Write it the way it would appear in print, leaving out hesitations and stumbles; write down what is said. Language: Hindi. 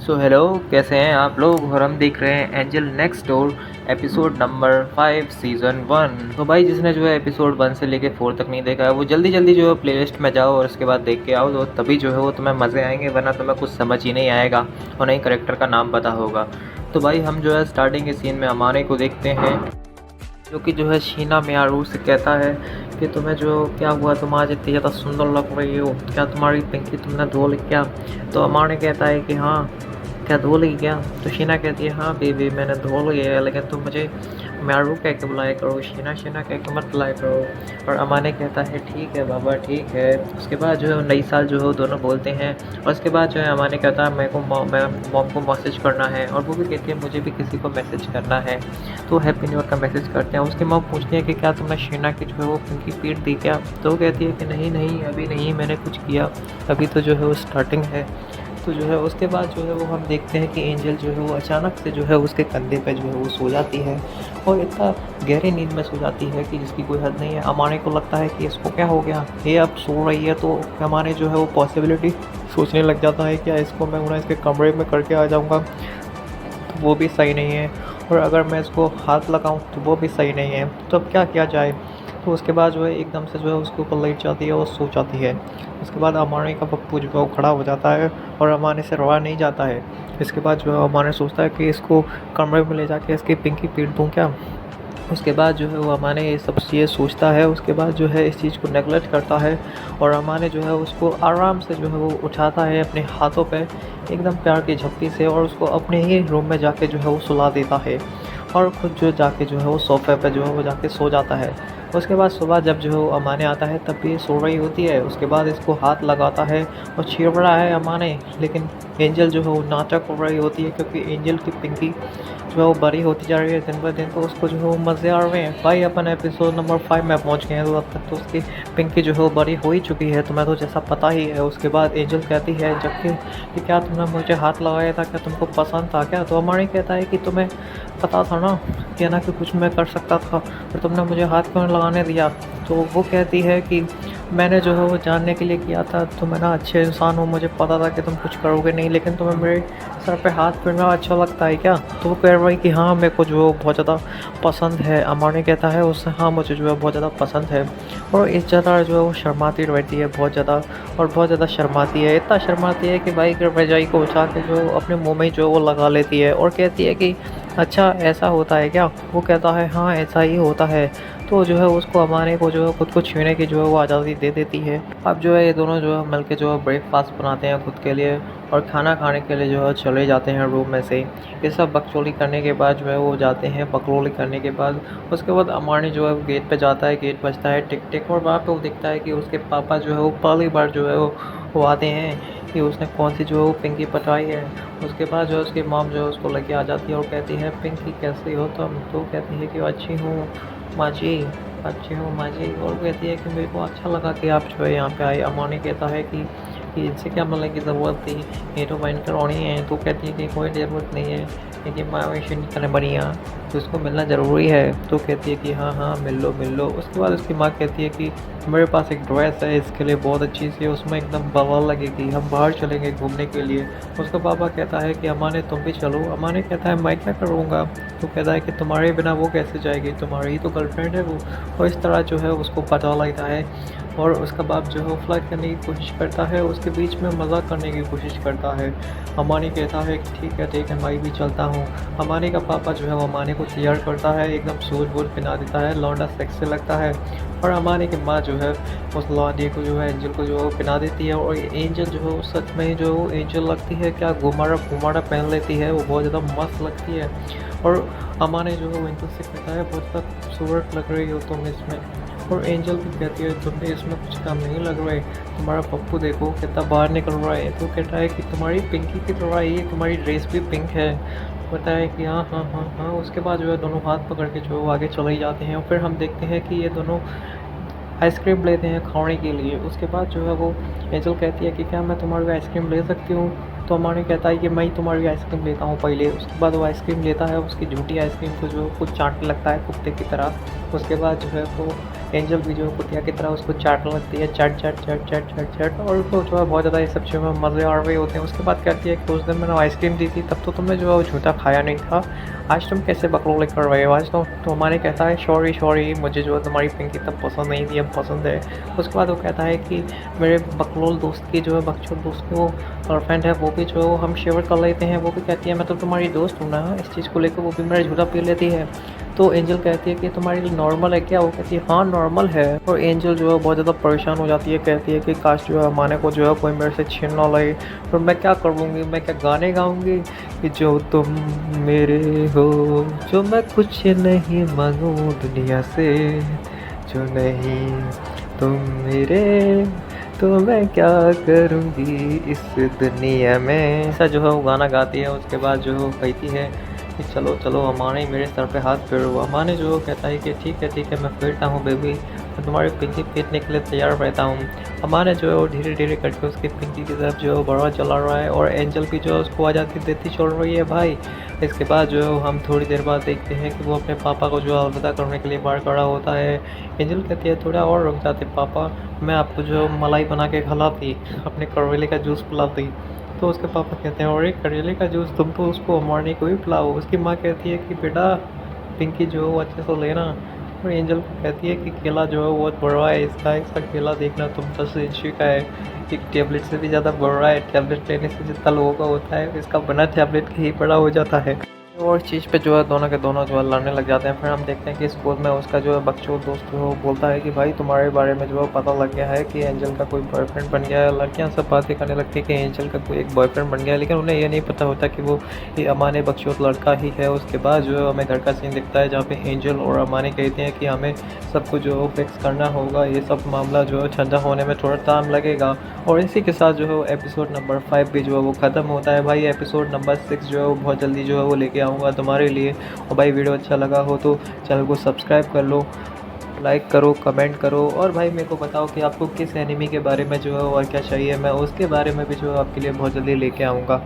हेलो, कैसे हैं आप लोग। और हम देख रहे हैं angel next door episode number 5 season 1। तो भाई जिसने जो है एपिसोड 1 से लेके 4 तक नहीं देखा है वो जल्दी जल्दी जो है प्लेलिस्ट में जाओ और उसके बाद देख के आओ, तो तभी जो है वो तुम्हें मज़े आएंगे, वरना तुम्हें कुछ समझ ही नहीं आएगा और नहीं करेक्टर का नाम पता होगा। तो भाई हम जो है स्टार्टिंग के सीन में अमाने को देखते हैं, जो कि जो है शीना मियारू से कहता है कि तुम्हें जो क्या हुआ, तुम आज इतनी ज़्यादा सुंदर लग रही हो, क्या तुम्हारी पिंकी तुमने धो ली क्या। तो अमाने कहता है कि हाँ, क्या धो ली क्या। तो शीना कहती है हाँ बेबी मैंने धो ली है, लेकिन तुम मुझे म्यारू कह के बुलाया करो, शीना शीना कह के मत बुलाया करो। और अमाने कहता है ठीक है बाबा ठीक है। उसके बाद जो है नई साल जो है वो दोनों बोलते हैं, और उसके बाद जो है अमाने कहता है मैं मॉम को मैसेज करना है, और वो भी कहती है मुझे भी किसी को मैसेज करना है। तो हैप्पी न्यू ईयर का मैसेज करते हैं। उसकी मॉम पूछती है कि क्या तुमने शीना की जो है वो पिंकी पीट दी क्या। तो वो कहती है कि नहीं नहीं अभी नहीं मैंने कुछ किया, अभी तो जो है वो स्टार्टिंग है। तो जो है उसके बाद जो है वो हम देखते हैं कि एंजल जो है वो अचानक से जो है उसके कंधे पे जो है वो सो जाती है, और इतना गहरी नींद में सो जाती है कि जिसकी कोई हद नहीं है। अमाने को लगता है कि इसको क्या हो गया, ये अब सो रही है। तो अमाने जो है वो पॉसिबिलिटी सोचने लग जाता है क्या इसको मैं उन्हें इसके कमरे में करके आ जाऊँगा, तो वो भी सही नहीं है, और अगर मैं इसको हाथ लगाऊं तो वो भी सही नहीं है, तो अब क्या किया जाए। तो उसके बाद जो है एकदम से जो है उसके ऊपर लेट जाती है और सो जाती है। उसके बाद अमाने का पप्पू जो है वो खड़ा हो जाता है और अमाने से रहा नहीं जाता है। इसके बाद जो है अमाने सोचता है कि इसको कमरे में ले जाके इसकी पिंकी पीट दूँ क्या। उसके बाद जो है वो अमाने ये सब चीज़ें सोचता है, उसके बाद जो है इस चीज़ को नेगलेक्ट करता है, और अमाने जो है उसको आराम से जो है वो उठाता है अपने हाथों पे एकदम प्यार की झप्पी से, और उसको अपने ही रूम में जाके जो है वो सुला देता है, और खुद जो जाके जो है वो सोफे पे जो है वो जाके सो जाता है। उसके बाद सुबह जब जो है वो अमाने आता है तब भी सो रही होती है। उसके बाद इसको हाथ लगाता है और छीड़ रहा है अमाने, लेकिन एंजल जो है वो नाटक हो रही होती है, क्योंकि एंजल की पिंकी जो है वो बड़ी होती जा रही है दिन ब दिन। तो उसको जो है वो मज़े आ रहे हैं। भाई अपन एपिसोड नंबर 5 में पहुंच गए हैं, तो अब तक तो उसकी पिंकी जो है वो बड़ी हो ही चुकी है, तुम्हें तो जैसा पता ही है। उसके बाद एंजल कहती है जबकि कि क्या तुमने मुझे हाथ लगाया था, क्या तुमको पसंद था क्या। तो अमानी कहता है कि तुम्हें पता था ना कि ना कि कुछ मैं कर सकता था, पर तुमने मुझे हाथ क्यों लगाने दिया। तो वो कहती है कि मैंने जो है वो जानने के लिए किया था, तुम है ना अच्छे इंसान हो, मुझे पता था कि तुम कुछ करोगे नहीं, लेकिन तुम्हें मेरे सर पे हाथ फेरना अच्छा लगता है क्या। तो वो कह रहा है कि हाँ मेरे को जो है बहुत ज़्यादा पसंद है। अमानी कहता है उससे हाँ मुझे जो है बहुत ज़्यादा पसंद है, और इस ज़्यादा जो है वो शर्माती रहती है बहुत ज़्यादा, और बहुत ज़्यादा शर्माती है, इतना शर्माती है कि भाई रजाई को उठा के जो अपने मुँह में जो है वो लगा लेती है, और कहती है कि अच्छा ऐसा होता है क्या। वो कहता है हाँ ऐसा ही होता है। तो जो है उसको अमाने को जो है खुद को छूने की जो है वो आज़ादी दे देती है। अब जो है ये दोनों जो है मिलके जो है ब्रेकफास्ट बनाते हैं खुद के लिए, और खाना खाने के लिए जो है चले जाते हैं रूम में से। ये सब बकचोदी करने के बाद जो है वो जाते हैं बकलोली करने के बाद। उसके बाद अमानी जो है वो गेट पे जाता है, गेट बजता है टिक टिक, और वहाँ पे वो दिखता है कि उसके पापा जो है वो पहली बार जो है वो आते हैं कि उसने कौन सी जो है वो पिंकी पटाई है। उसके बाद जो है उसकी मॉम जो है उसको लेके आ जाती है और कहती है पिंकी कैसी हो तुम। तो कहती है कि अच्छी हूँ माँ जी, अच्छी हूँ माँ जी। और कहती है कि मेरे को अच्छा लगा कि आप जो है यहाँ पे आए। अमानी कहता है कि इनसे क्या मिलने की ज़रूरत थी, ये तो माइंड करवानी है। तो कहती है कि कोई ज़रूरत नहीं है, क्योंकि माँ वैसे निकलने बढ़िया, तो उसको मिलना ज़रूरी है। तो कहती है कि हाँ हाँ मिल लो मिल लो। उसके बाद उसकी माँ कहती है कि मेरे पास एक ड्रेस है इसके लिए बहुत अच्छी सी, उसमें एकदम बवाल लगेगी, हम बाहर चलेंगे घूमने के लिए। उसका पापा कहता है कि अमाने तुम भी चलो। अमाने कहता है मैं क्या करूँगा। तो कहता है कि तुम्हारे बिना वो कैसे जाएगी, तुम्हारी ही तो गर्लफ्रेंड है वो। और इस तरह जो है उसको पता लगता है, और उसका बाप जो है फ्लर्ट करने की कोशिश करता है, उसके बीच में मजाक करने की कोशिश करता है। अमानी कहता है कि ठीक है मैं भी चलता हूँ। अमानी का पापा जो है वो अमानी को तैयार करता है, एकदम सूट वूट पहना देता है, लौंडा सेक्सी लगता है। और अमानी की माँ जो है उस लौंडे को जो है एंजल को जो है वो पहना देती है, और एंजल जो है वो सच में ही जो है वो एंजल लगती है क्या, घुमाड़ा घुमाड़ा पहन लेती है, वो बहुत ज़्यादा मस्त लगती है। और अमानी जो है वो एंजल से कहता है बहुत ज़्यादा खूबसूरत लग रही हो तुम इसमें। और एंजल भी कहती है तुम भी इसमें कुछ काम नहीं लग रहा है, तुम्हारा पप्पू देखो कितना बाहर निकल रहा है। तो कहता है कि तुम्हारी पिंकी की तरह ही तुम्हारी ड्रेस भी पिंक है। कहता है कि हाँ हाँ हाँ हाँ। उसके बाद जो है दोनों हाथ पकड़ के जो आगे चले जाते हैं, और फिर हम देखते हैं कि ये दोनों आइसक्रीम लेते हैं खाने के लिए। उसके बाद जो है वो एंजल कहती है कि क्या मैं तुम्हारी आइसक्रीम ले सकती हूँ। तो अमानी कहता है कि मैं ही तुम्हारी आइसक्रीम लेता हूँ पहले। उसके बाद वो आइसक्रीम लेता है, उसकी झूठी आइसक्रीम को जो है कुछ चाटने लगता है कुत्ते की तरह। उसके बाद जो है वो एंजल भी जो है कुतिया की तरह उसको चाटने लगती है, चट चट चट चट चट चट, और उसको जो है बहुत ज़्यादा ये सब चीज़ों में मज़े आ रहे होते हैं। उसके बाद कहती है कि उस दिन मैंने आइसक्रीम दी थी तब तो तुमने जो है वो झूठा खाया नहीं था, आज तुम कैसे बकलोल कर रहे हो, आज तो हमारे कहता है सॉरी सॉरी, मुझे जो है तुम्हारी पिंकी तब पसंद नहीं थी, अब पसंद है। उसके बाद वो कहता है कि मेरे बकलोल दोस्त की जो है बकचोद दोस्त की वो गर्लफ्रेंड है, वो भी जो है हम शेयर कर लेते हैं। वो भी कहती है मैं तो तुम्हारी दोस्त हूँ ना, इस चीज़ को लेकर वो भी मेरा झूठा पी लेती है। तो एंजल कहती है कि तुम्हारे लिए नॉर्मल है क्या, वो कहती है हाँ नॉर्मल है। और एंजल जो है बहुत ज़्यादा परेशान हो जाती है, कहती है कि काश जो है माने को जो है कोई मेरे से छीन ना ले, और मैं क्या करूँगी, मैं क्या गाने गाऊँगी कि जो तुम मेरे हो, जो मैं कुछ नहीं मांगूँ दुनिया से, जो नहीं तुम मेरे, तो मैं क्या करूँगी इस दुनिया में। ऐसा जो है वो गाना गाती है। उसके बाद जो है वो कहती है कि चलो चलो अमाने मेरे सर पे हाथ फेरो। अमाने जो कहता है कि ठीक है मैं फेरता हूँ बेबी, मैं तुम्हारी पिंकी फेरने के लिए तैयार रहता हूँ। अमाने जो है वो धीरे धीरे करके उसकी पिंकी की तरफ जो है बड़ा चला रहा है, और एंजल भी जो है उसको आज़ादी देती चल रही है भाई। इसके बाद जो है हम थोड़ी देर बाद देखते हैं कि वो अपने पापा को जो है अलविदा करने के लिए बाहर खड़ा होता है। एंजल कहती है थोड़ा और रुक जाते पापा, मैं आपको जो मलाई बना के खिलाती, अपने करवेले का जूस पिलाती। तो उसके पापा कहते हैं अरे करेले का जूस, तुम तो उसको मॉर्निंग को भी पिलाओ। उसकी माँ कहती है कि बेटा पिंकी जो है वो अच्छे से लेना। और एंजल को कहती है कि केला जो है वो बहुत बड़ा है, इसका केला देखना तुम 10 इंची का है, एक टैबलेट से भी ज़्यादा बड़ा है, टैबलेट लेने से जितना लोगों का होता है इसका बना टैबलेट के ही बड़ा हो जाता है। और इस चीज़ पे जो है दोनों के दोनों जो है लड़ने लग जाते हैं। फिर हम देखते हैं कि स्कूल में उसका जो है बकचोद दोस्त जो है वो बोलता है कि भाई तुम्हारे बारे में जो है पता लग गया है कि एंजल का कोई बॉयफ्रेंड बन गया है। लड़कियां सब बातें करने लगती है कि एंजल का कोई एक बॉयफ्रेंड बन गया है, लेकिन उन्हें ये नहीं पता होता कि वो ये अमाने बकचोद लड़का ही है। उसके बाद जो है हमें घर का सीन दिखता है जहाँ पे एंजल और अमाने कहते हैं कि हमें सब कुछ जो है फिक्स करना होगा, ये सब मामला जो है ठंडा होने में थोड़ा टाइम लगेगा। और इसी के साथ जो है एपिसोड नंबर 5 भी जो है वो ख़त्म होता है भाई। एपिसोड नंबर 6 जो है वो बहुत जल्दी जो है वो लेके आऊँगा तुम्हारे लिए। और भाई वीडियो अच्छा लगा हो तो चैनल को सब्सक्राइब कर लो, लाइक करो, कमेंट करो, और भाई मेरे को बताओ कि आपको किस एनिमी के बारे में जो है और क्या चाहिए, मैं उसके बारे में भी जो है आपके लिए बहुत जल्दी लेके आऊँगा।